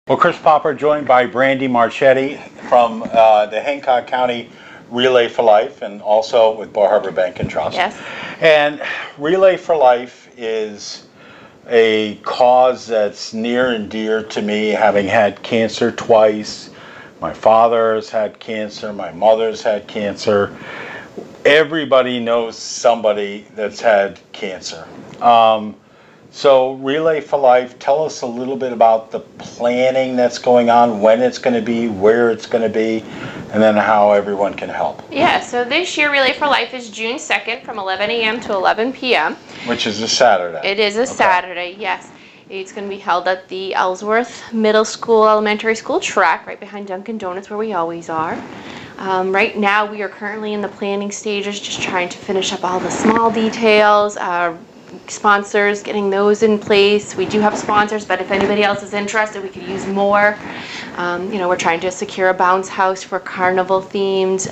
Well, Chris Popper joined by Brandy Marchetti from the Hancock County Relay for Life and also with Bar Harbor Bank and Trust. Yes. And Relay for Life is a cause that's near and dear to me, having had cancer twice. My father has had cancer, my mother's had cancer. Everybody knows somebody that's had cancer. So Relay for Life, tell us a little bit about the planning that's going on, when it's going to be, where it's going to be, and then how everyone can help. Yeah, so this year Relay for Life is June 2nd from 11 a.m. to 11 p.m. Which is a Saturday. It is a Saturday, yes. It's going to be held at the Ellsworth Elementary School track right behind Dunkin Donuts where we always are. Right now we are currently in the planning stages, just trying to finish up all the small details, sponsors, getting those in place. We do have sponsors, but if anybody else is interested, we could use more. We're trying to secure a bounce house for carnival themed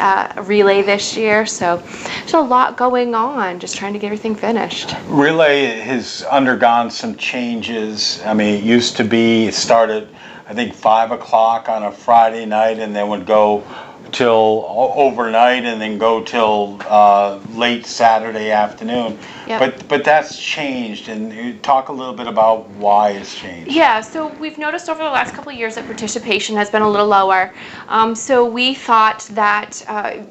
relay this year, so there's a lot going on, just trying to get everything finished. Relay has undergone some changes. I mean, it used to be, it started I think 5 o'clock on a Friday night and then would go till overnight and then go till late Saturday afternoon. Yep. But that's changed, and talk a little bit about why it's changed. Yeah, so we've noticed over the last couple of years that participation has been a little lower. So we thought that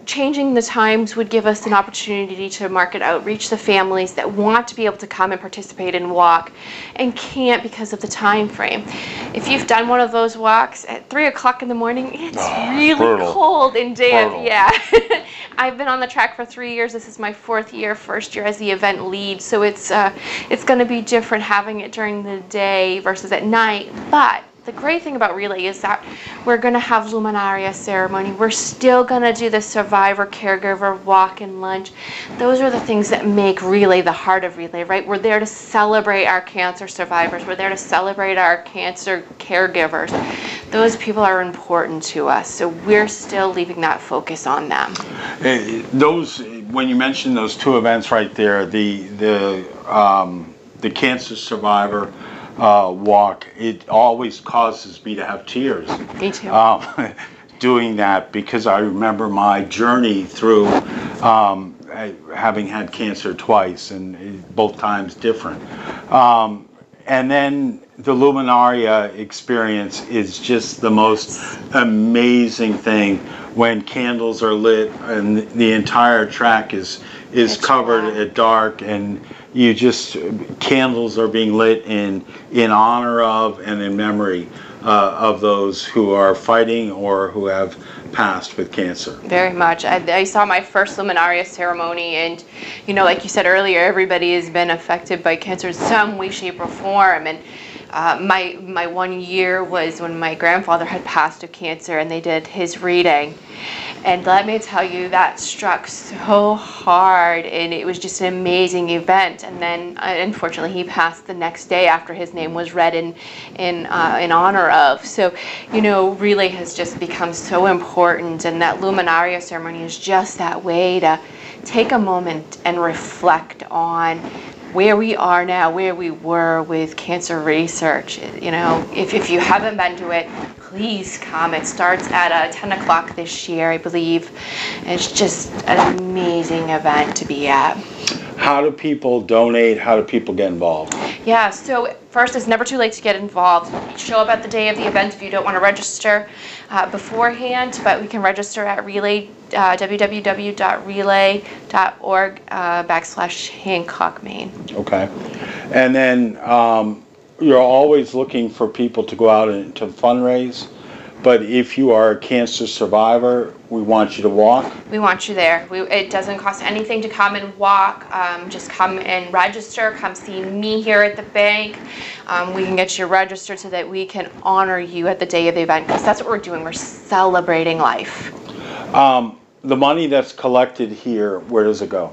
changing the times would give us an opportunity to market outreach to families that want to be able to come and participate and walk and can't because of the time frame. If you've done one of those walks at 3 o'clock in the morning, it's really brutal. Cold and damp. Yeah. I've been on the track for 3 years. This is my fourth year as the event lead, so it's going to be different having it during the day versus at night. But the great thing about Relay is that we're going to have luminaria ceremony. We're still going to do the survivor caregiver walk and lunch. Those are the things that make Relay the heart of Relay, right? We're there to celebrate our cancer survivors. We're there to celebrate our cancer caregivers. Those people are important to us, so we're still leaving that focus on them. When you mentioned those two events right there, the cancer survivor walk, it always causes me to have tears. Me too. Doing that, because I remember my journey through having had cancer twice, and both times different. And then the luminaria experience is just the most amazing thing when candles are lit and the entire track is covered at dark, and candles are being lit in honor of and in memory of those who are fighting or who have passed with cancer. Very much. I saw my first luminaria ceremony, and like you said earlier, everybody has been affected by cancer in some way, shape, or form. And my 1 year was when my grandfather had passed of cancer, and they did his reading. And let me tell you, that struck so hard, and it was just an amazing event. And then, unfortunately, he passed the next day after his name was read in honor of. So, Relay has just become so important, and that luminaria ceremony is just that way to take a moment and reflect on where we are now, where we were with cancer research. If you haven't been to it, please come. It starts at 10 o'clock this year, I believe. It's just an amazing event to be at. How do people donate? How do people get involved? Yeah, so first, it's never too late to get involved. Show up at the day of the event if you don't want to register beforehand, but we can register at Relay, www.relay.org/Hancock, Maine. Okay. And then you're always looking for people to go out and to fundraise, but if you are a cancer survivor, we want you to walk. We want you there. It doesn't cost anything to come and walk. Just come and register. Come see me here at the bank. We can get you registered so that we can honor you at the day of the event, because that's what we're doing. We're celebrating life. The money that's collected here, where does it go?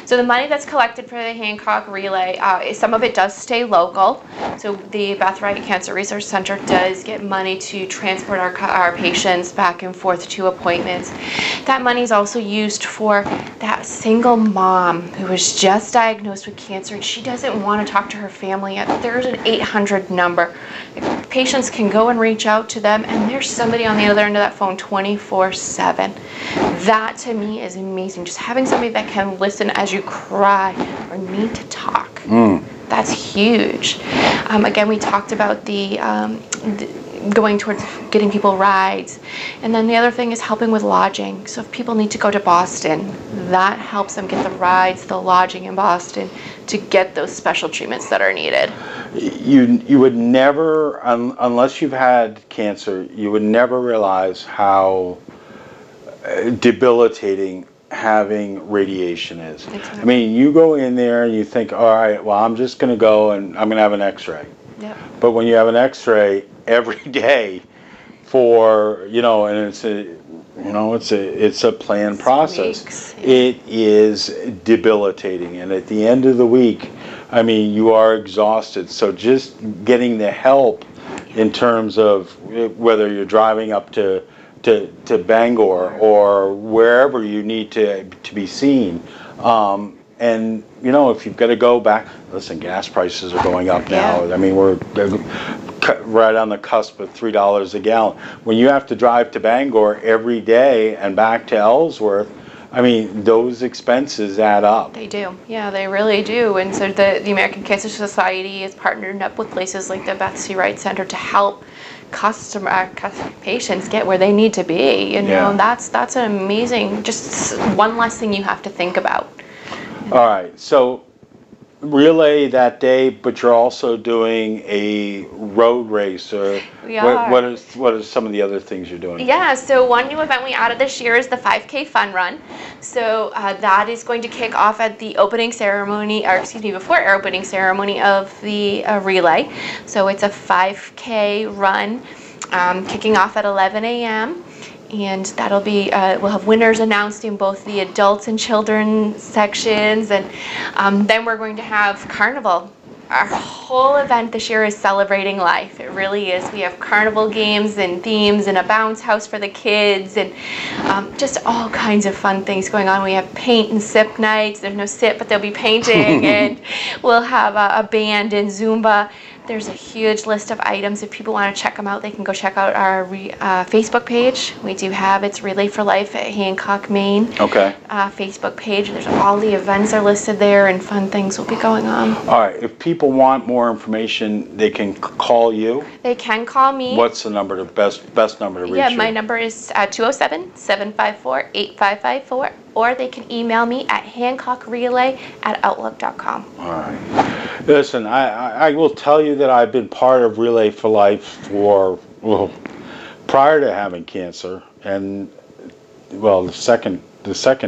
So the money that's collected for the Hancock Relay, some of it does stay local. So the Beth Wright Cancer Research Center does get money to transport our patients back and forth to appointments. That money is also used for that single mom who was just diagnosed with cancer and she doesn't want to talk to her family yet. There's an 800 number. Patients can go and reach out to them, and there's somebody on the other end of that phone 24/7. That to me is amazing. Just having somebody that can listen as you cry or need to talk. That's huge. Again, we talked about the going towards getting people rides. And then the other thing is helping with lodging. So if people need to go to Boston, that helps them get the rides, the lodging in Boston to get those special treatments that are needed. You would never, unless you've had cancer, you would never realize how debilitating having radiation is. Exactly. I mean, you go in there and you think, all right, well, I'm just going to go and I'm going to have an x-ray. Yep. But when you have an x-ray every day for, and it's a planned process. Weeks, yeah. It is debilitating. And at the end of the week, I mean, you are exhausted. So just getting the help in terms of whether you're driving up to Bangor or wherever you need to be seen. And, if you've got to go back, listen, gas prices are going up now. Yeah. I mean, we're right on the cusp of $3 a gallon. When you have to drive to Bangor every day and back to Ellsworth, I mean, those expenses add up. They do. Yeah, they really do. And so the American Cancer Society is partnered up with places like the Beth C. Wright Center to help patients get where they need to be. And that's an amazing, just one less thing you have to think about. All right, so relay that day, but you're also doing a road race, or what are some of the other things you're doing? Yeah, so one new event we added this year is the 5K Fun Run. So that is going to kick off at the opening ceremony, before opening ceremony of the relay. So it's a 5K run kicking off at 11 a.m. And that'll be, we'll have winners announced in both the adults and children sections, and then we're going to have carnival. Our whole event this year is celebrating life. It really is. We have carnival games and themes and a bounce house for the kids and just all kinds of fun things going on. We have paint and sip nights. There's no sip, but there'll be painting, and we'll have a band and Zumba. There's a huge list of items. If people want to check them out, they can go check out our Facebook page. We do have, it's Relay for Life at Hancock, Maine. Okay. Facebook page. There's all the events are listed there, and fun things will be going on. All right. If people want more information, they can call you. They can call me. What's the number, the best number to reach you? Yeah, my number is 207-754-8554, or they can email me at hancockrelay@outlook.com. All right. Listen, I will tell you that I've been part of Relay for Life for, prior to having cancer, and, the second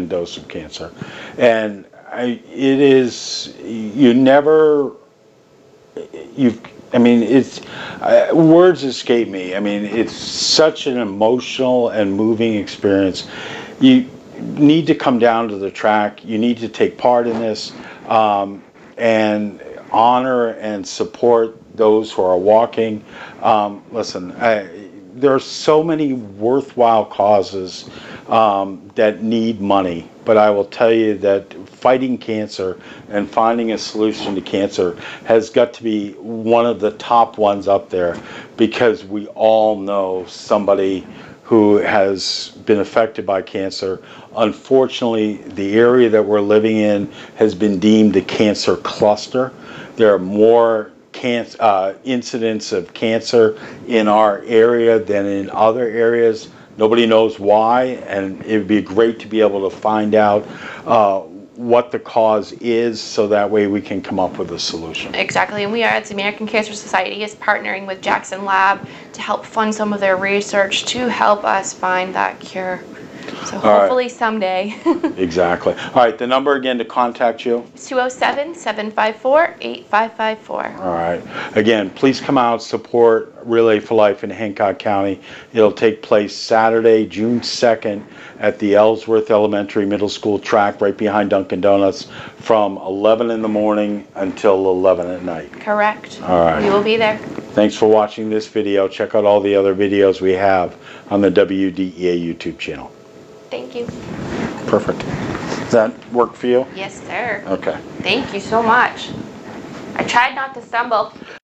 dose of cancer. And words escape me. I mean, it's such an emotional and moving experience. You need to come down to the track. You need to take part in this, and honor and support those who are walking. Listen, there are so many worthwhile causes that need money, but I will tell you that fighting cancer and finding a solution to cancer has got to be one of the top ones up there, because we all know somebody who has been affected by cancer. Unfortunately, the area that we're living in has been deemed a cancer cluster. There are more incidents of cancer in our area than in other areas. Nobody knows why, and it would be great to be able to find out what the cause is, so that way we can come up with a solution. Exactly, and we are, the American Cancer Society is partnering with Jackson Lab to help fund some of their research to help us find that cure. So All right. hopefully someday. Exactly. All right, the number again to contact you. It's 207-754-8554. All right. Again, please come out, support Relay for Life in Hancock County. It'll take place Saturday, June 2nd at the Ellsworth Elementary Middle School track right behind Dunkin Donuts from 11 in the morning until 11 at night. Correct. All right. We will be there. Thanks for watching this video. Check out all the other videos we have on the WDEA YouTube channel. Thank you. Perfect. Does that work for you? Yes, sir. Okay. Thank you so much. I tried not to stumble.